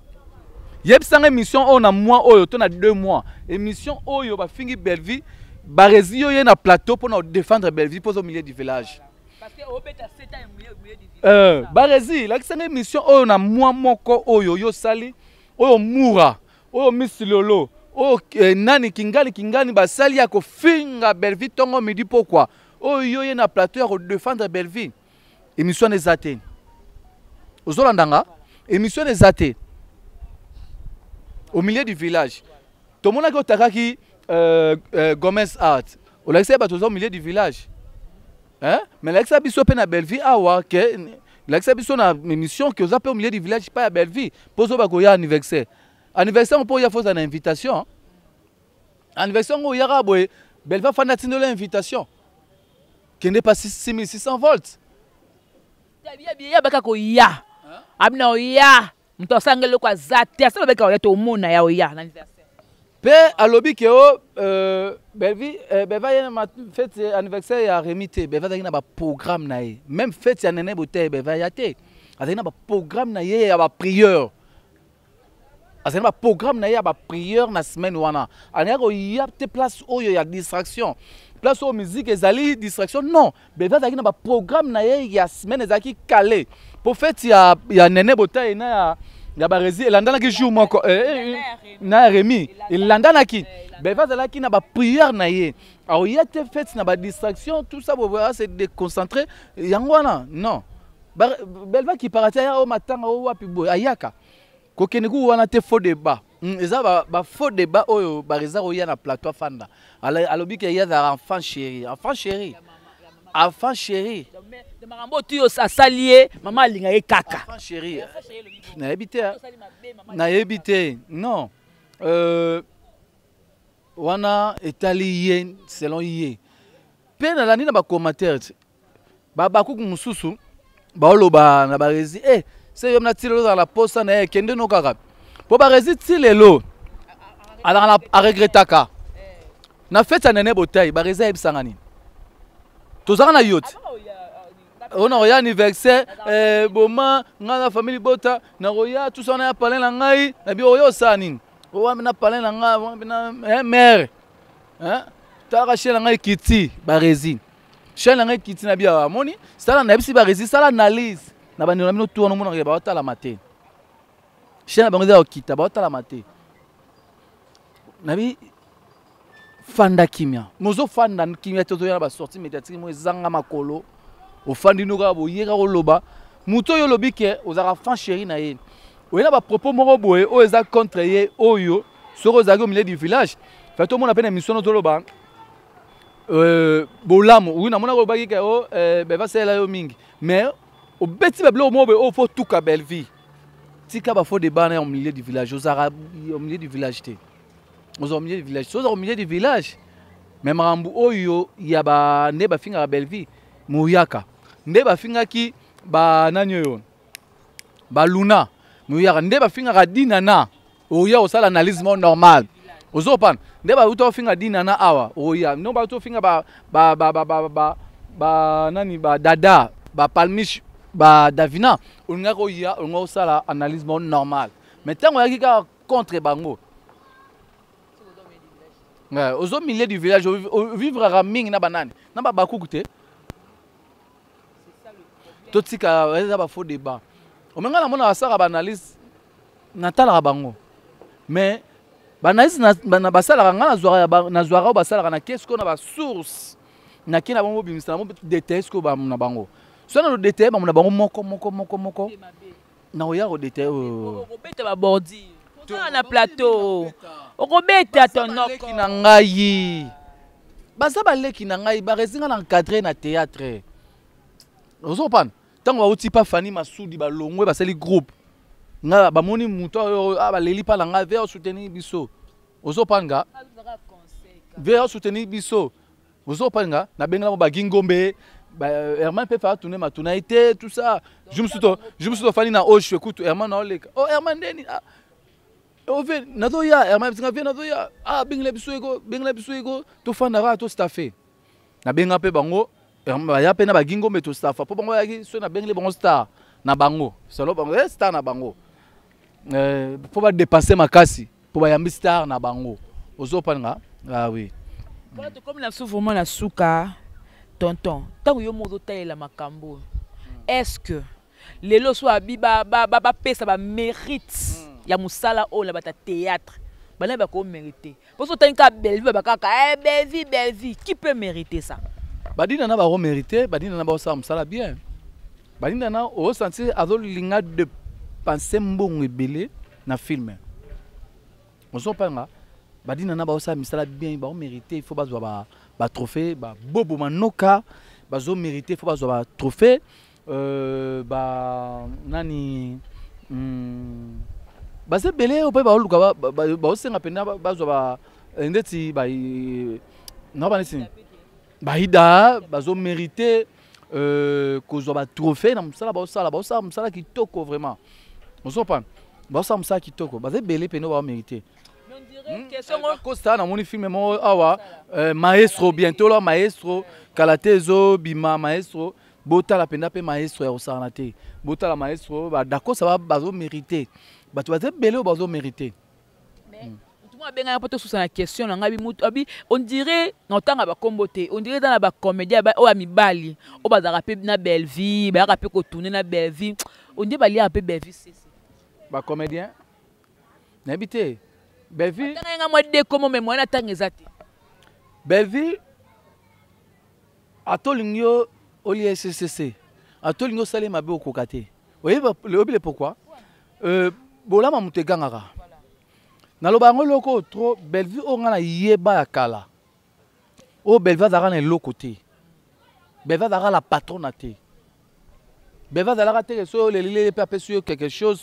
yebsanga émission on a mois oyo to na 2 mois émission oyo ba fingi Bellevue barezi yo ye na plateau pour défendre Bellevue pour au milieu du village parce que obeta 7 ans au milieu du village barezi la kisanga émission oyo na mois moko oyo yo sali oyo mura oyo misilolo oyo nani kingani basali ya ko finga Bellevue tongo midi pourquoi oyo yo ye na plateau ya ko défendre Bellevue émission des athées ozolandanga émission des athées au milieu du village tout le monde a dit Gomez Art au milieu du village hein mais l'exa biso pe na Bellevue awa que l'exa biso na émission que au milieu du village pas à Bellevue poso ba ko ya anniversaire on peut ya fausse invitation anniversaire on ya boy Bellevue fana tino l'invitation qui n'est pas 6600 volts ya baka ko ya abna ya mto sangelo kwa zate aselo beka oleto mona ya oya na anniversaire pe alobi ke o Bellevue beva ya ma fête anniversaire ya Remité beva na ba programme na ye même fête ya nene bote beva ya te azina ba programme na ye ya ba prière azina ba programme na ye ya ba prière na semaine wana anya ko ya te place oyo ya distraction place au musique ezali distraction non beva na ba programme na ye ya semaine ezaki calé pour fête ya nene bote na ya barezi elandana ki jour moko na Rémi elandana ki beva zalaki na ba prière na ye alors il y a te fait na ba distraction tout ça pour se déconcentrer yangwana non belva qui parati ya o matanga o wapi boy ayaka ko keniku wana te faux débat eza ba faux débat oyo bareza o ya na plateau fanda alobi ke ya za enfant chéri de marambo tu yo salié maman linga ye kaka enfant chéri na ebité non wana etali ye selon ye pe na lani na ba commentaire ba kuku mususu ba oloba na ba rezi c'est yo na tilo dans la poste na kende no kaka po ba rezi tilelo ala a regretaka na fête nene botai ba rezi ebisangani tozaka na yo te on a anniversaire boma ngana famille bota na roya tout ça on a parlé na ngai na bi oyo sani o na parlé na ngai na mère hein ta raché na ngai kiti ba résine chaîne na ngai kiti na bi amoni sala na bisi ba résine sala analyse na ba no tourno mona ba otala matin chaîne na bango za okita ba otala matin na bi fanda kimia mozo fanda kimia toto ya ba sortie médiatique mo zanga makolo ofandi noka boyeka koloba muto yo lobi ke ozaka fan chéri na ye oyena ba propos moko boye o eza contre ye oyo soko ozaki au milieu du village fait tout monde appelle émission to loba bolamo oui na mona ko baki ke o be va sela yo mingi mais au beti ba blo mo be o faut tout ka belle vie tika ba faut débat na au milieu du village ozaka au milieu du village te au milieu du village au milieu du village même rambu oyo ya ba ne ba finga belle vie muyaka nde bafingaki ba nani oyo ba luna muyaka nde bafingaka dinana oya osala analyse normal ozopan nde ba uto finga dinana awa oya no ba uto finga ba nani ba dada ba palmiche ba davina onga ko ya onga osala analyse normal mais tango yaki ka contre bango ouais ozo milieu du village vivre à mingi na banane na ba bakukute totika eza ba faux débat omenga na mona basaka ba analyse natala bango mais ba analyse na basala nga na zwara basala na qu'est-ce qu'on a ba source na kina bango bimisa na détails ko ba na bango so na détails ba na bango moko na oya ko détails obeta ba bordi na plateau okobeta tonoko na ngai basa ba leki na ngai ba resinga na encadrer na théâtre ozopan tango auti pa Fanny Masudi ba longwe ba seli groupe nga ba moni muto ba leli pa nga vers soutenir biso ozopanga vers soutenir biso ozopanga na benga ba gingombe ba Herman peut faire tourner ma tonalité tout ça je me suis Fanny na oche écoute Herman na oleka oh Herman deni o ve na do ya Herman singa ve na do ya benga biso ego to fandara to staffé na benga pe bango ya pena ba gingo meto staff po bango yaki so na bengle bango star na bango solo bango star na bango po ba dépasser makasi po ba yambi star na bango ozopanga ah oui voilà to comme la sou vraiment na suka tonton tango yo mozo talela makambo est-ce que lelo so abiba ba pesa ba mérite ya musala o la bata théâtre bana ba ko mériter parce que tanka belle vie ba kaka belle vie qui peut mériter ça badina na ba mérité badina na ba osala msala bien badina na o sentir azolinga de penser mbongo ebele na film ozopanga badina na ba osala msala bien ba mérité il faut bazwa ba trophée ba bobo manoka bazo mérité il faut bazwa ba trophée ba nani base belé o pe ba luka ba osenga pena bazwa ba ndeti ba no ba nisi Bahida, bazo mérité qu'on ba trophée na musala ba osala musala kitoko vraiment. On s'entend. Ba osala musala kitoko. Baze belé peno ba mérité. Mais on dirait question Costa na moni film mo awa maestro bientôt là maestro Kalatezo bima maestro bota la pena pe maestro ya osala te. Bota la maestro ba d'accord ça va bazo mérité. Ba tu baze belé bazo mérité. Benga poto sous la question na ngabi mutu abi on dirait notanga ba kombote on dirait dans la ba comédien ba o amibali o ba za na belle vie ba rapé ko tourner na belle vie on dit ba li un peu belle vie c'est ba comédien n'habité belle vie nga moi de comment mais moi na tangezati belle vie atolingyo oli SCC atolingyo salé mabe okokate oui le pourquoi bolama mutegangaka na lobango loko trop belle vie on a yeba ya kala o belle vie zara na loko te belle vie zara la patronate belle vie zara te so le pape sur quelque chose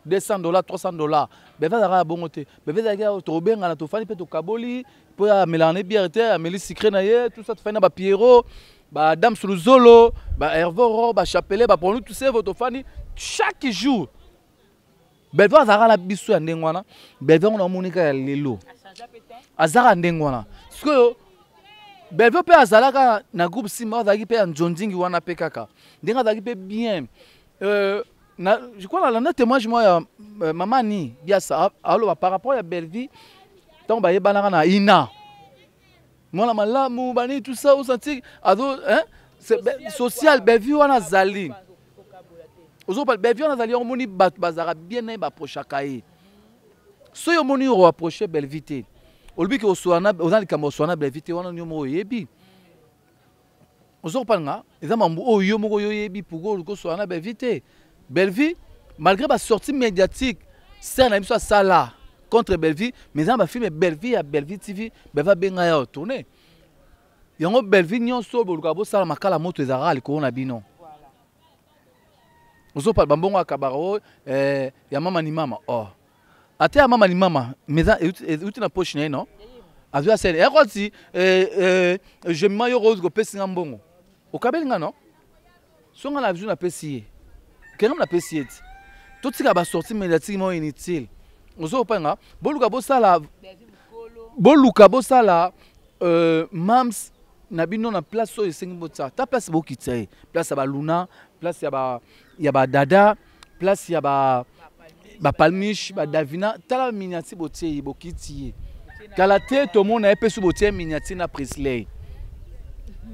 $200 $300 belle vie zara bongo te belle vie zara to benga na to fani pe to kaboli po ya melane bière te ameli secret na ye tout ça to fani ba Pierrot ba dame sur zolo ba Hervoro ba chapelet ba pour nous tous ces votre fani chaque jour belle vie zara la biso ya ndengwana belle vie on a monika ya lelo azara ndengwana parce que Belleville pe azalaka na groupe Simba azalaki pe Nzondingi wana pe kaka. Ndenga azalaki pe bien. Je crois la témoignage moi ya maman ni biasa alors par rapport à Belleville tant ba yebanaka na ina. Moi la malamu bani tout ça au senti ado hein c'est social Belleville wana zali. Ozo pa Belleville wana zali on moni bazara bien ba prochakaye. So yo moni ro approcher Belleville. Olobi ke oswana ozali kamba oswana Belleville wana nyomo yebi. Ozo panga ezama mbu o yo moko yo yebi pour ko oswana Belleville. Belleville malgré ba sortie médiatique c'est na biso sala contre Belleville mais ça ba film Belleville à Belleville TV va benga ya tourner. Yango Belleville nyonso boluka bo sala makala moto ezara likolo na bino. Ozo pa bambongo akabaro ya mama ni mama oh. Ate ya mama ni mama mais ça uti na poche non? Azwa sene e koti je mayo rose go pesi ngambongo. Okabelinga non? Songa na vision na pesi. Quand on a payé, tout ce qui a sorti médiatiquement inutile. Nous avons pas boluka bosala, boluka bosala, mams nabino na place so esengi botsa. Ta place bo kitsaye, place ya Luna, place ya ba Dada, place ya ba Palmiche, ba Davina. Tala miniati botiye bokitiye. Kalate to mon na epesu botiye miniati na Presley.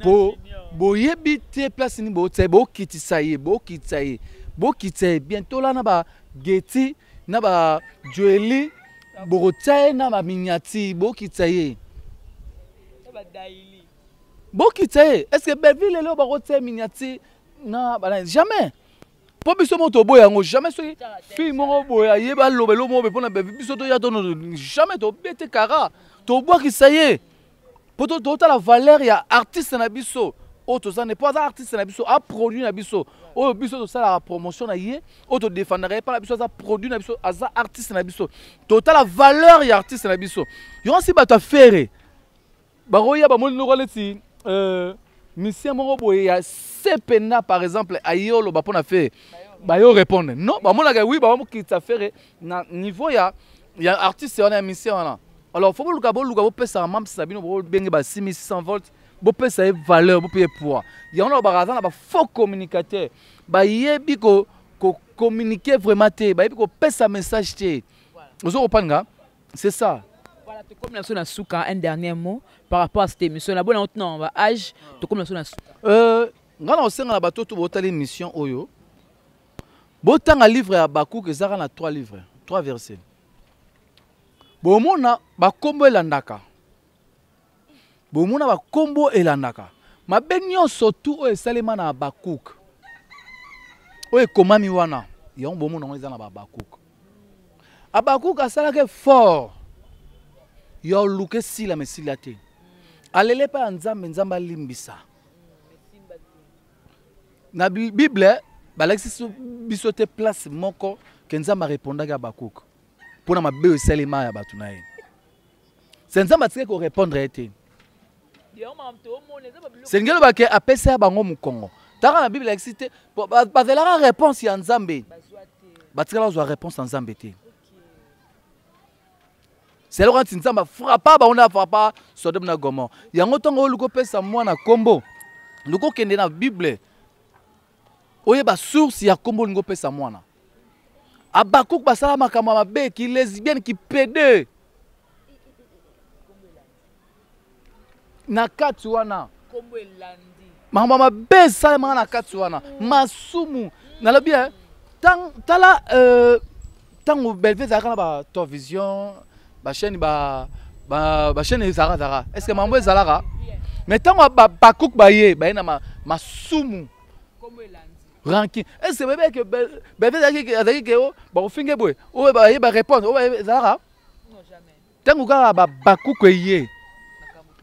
Bo yebite place ni botiye bo kitisaye, bo kitsaye. Bokite bientôt là na ba Getty na ba Joeli Borotaye na ba Mignati bokitaye ba Daily bokitaye est-ce que Belleville le ba Rotaye Mignati na ba jamais po biso moto boya ngo jamais so fi mo boya yeba lobelo mo be pona Belleville biso to ya to jamais to bete kara to bokisaye poto to la valeur ya artiste na biso. Auto ça n'est pas artiste na biso a produit na biso o biso to ça la promotion na yé auto défendrait pas la biso ça produit na biso as artiste na biso total la valeur ya artiste na biso yo si ba ta faire ba roya ba moni no koleti mission moko boye ya sepena par exemple ayolo ba pona faire ba yo répondre non ba mona ga oui ba mo ki ta faire na niveau ya artiste on a mission là alors faut luka bo pesa mam sabino bo benge ba 6600 volts. Bo pesa valeur, bo payer poids. Il y a un barazan ba faux communicateur. Ba yebi ko communiquer vraiment té, ba yebi ko pesa message té. Ozo opanga, c'est ça. Voilà, tu comme la sona souka un dernier mot par rapport à cette émission. La bonne on va âge, tu comme la sona souka. Ngana osenga na bato to botali mission oyo. Botanga livre ya Bakouk ezaka na 3 livres, 3 versets. Bo mona ba kombo elandaka. Bomona ba kombo elandaka mabe nyonso tu o esalema na Bakouk o ekomami wana yango bomona ngo eza na Bakouk Abakouk asalaka fort yo luke sila mesila te alele pa nzambe limbisa na Bible balexi biso te place moko ke nzambe répondaka Bakouk pona mabe esalema ya batu na ye c'est nzambe atike ko répondre ete c'est ngelo bake apesa bango mukongo taka na Bible existe bazela réponse ya nzambe batikala zo réponse en nzambe te c'est quand nzambe frappa ba on a frappa Sodome na Gomorrhe yango tongo luko pesa mwana kombo luko kende na Bible oyeba source ya kombo luko pesa mwana Abakouk basala makama mabe ki lesbienne ki pédé na kati wana kombo elandi mama mabe sala na kati wana masumu nalobi tala tango Belleville zaka ba to vision ba chaîne ba chaîne zara est-ce que mambo ezalaka mais tango Bakouk baye na masumu kombo elandi ranking est-ce que Belleville azaki ke ba finge boy o ba répondre o zara non jamais tango ka Bakouk yé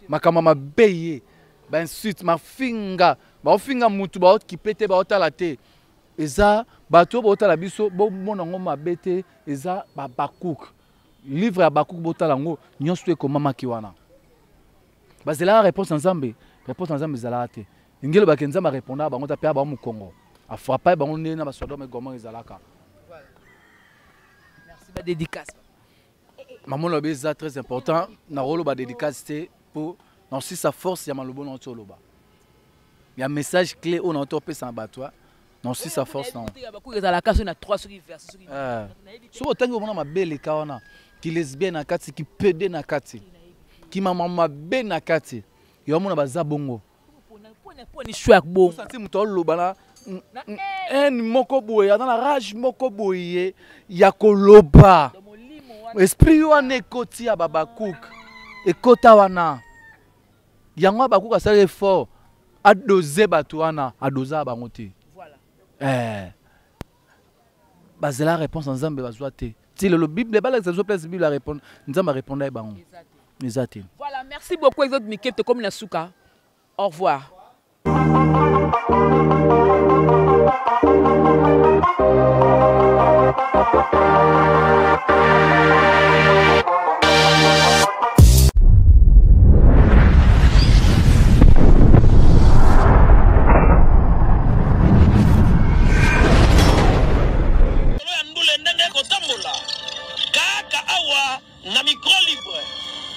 makama mabeye ba ensuite mafinga ba ofinga mutu ba okipete ba otala te eza bato ba otala biso bo mona ngo mabete eza ba Bakouk livre ya Bakouk bo otala ngo nyonso ekomama ki wana bazela réponse nzambe ezala te ngelo ba kenza ma répondre ba ngota pe ba mu Congo a frappa ba ngone na ba Sodome Gomorrhe ezalaka. Merci ba dédicace maman lobe eza très important na rolo ba dédicace pour non si sa force ya malobo na toloba ya message clé on a topé sans batwa non si sa force non so otangi omona mabele kawana ki lesbienne na kati ki pede na kati ki mama mabe na kati yo mona baza bongo poni choix bon senti muto loba na en moko boye dans la rage moko boye ya koloba esprit wana ekoti ya Babakouk ekota wana yango Babakouk asala effort adoser bato wana adosa bango te bazela réponse en Nzambe bazwa te ti le Bible bala que ça place Bible la répondre Nzambe répondre bango exactement. Voilà, merci beaucoup Exode Mikete comme na souka. Au revoir. Na micro libre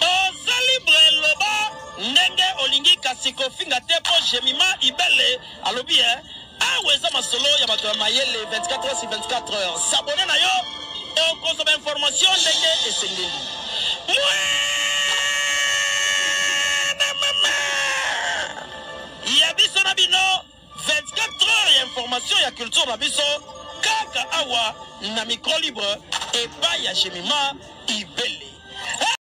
oza libre loba ndenge olingi kasiko finga te po jemima ibele alobi aweza masolo ya bato ya mayele 24h/24 s'abonner na yo okozoma information ndenge esengeli ya biso na bino 24h ya information ya culture na biso kaka awa na micro libre epai ya jemima ibele.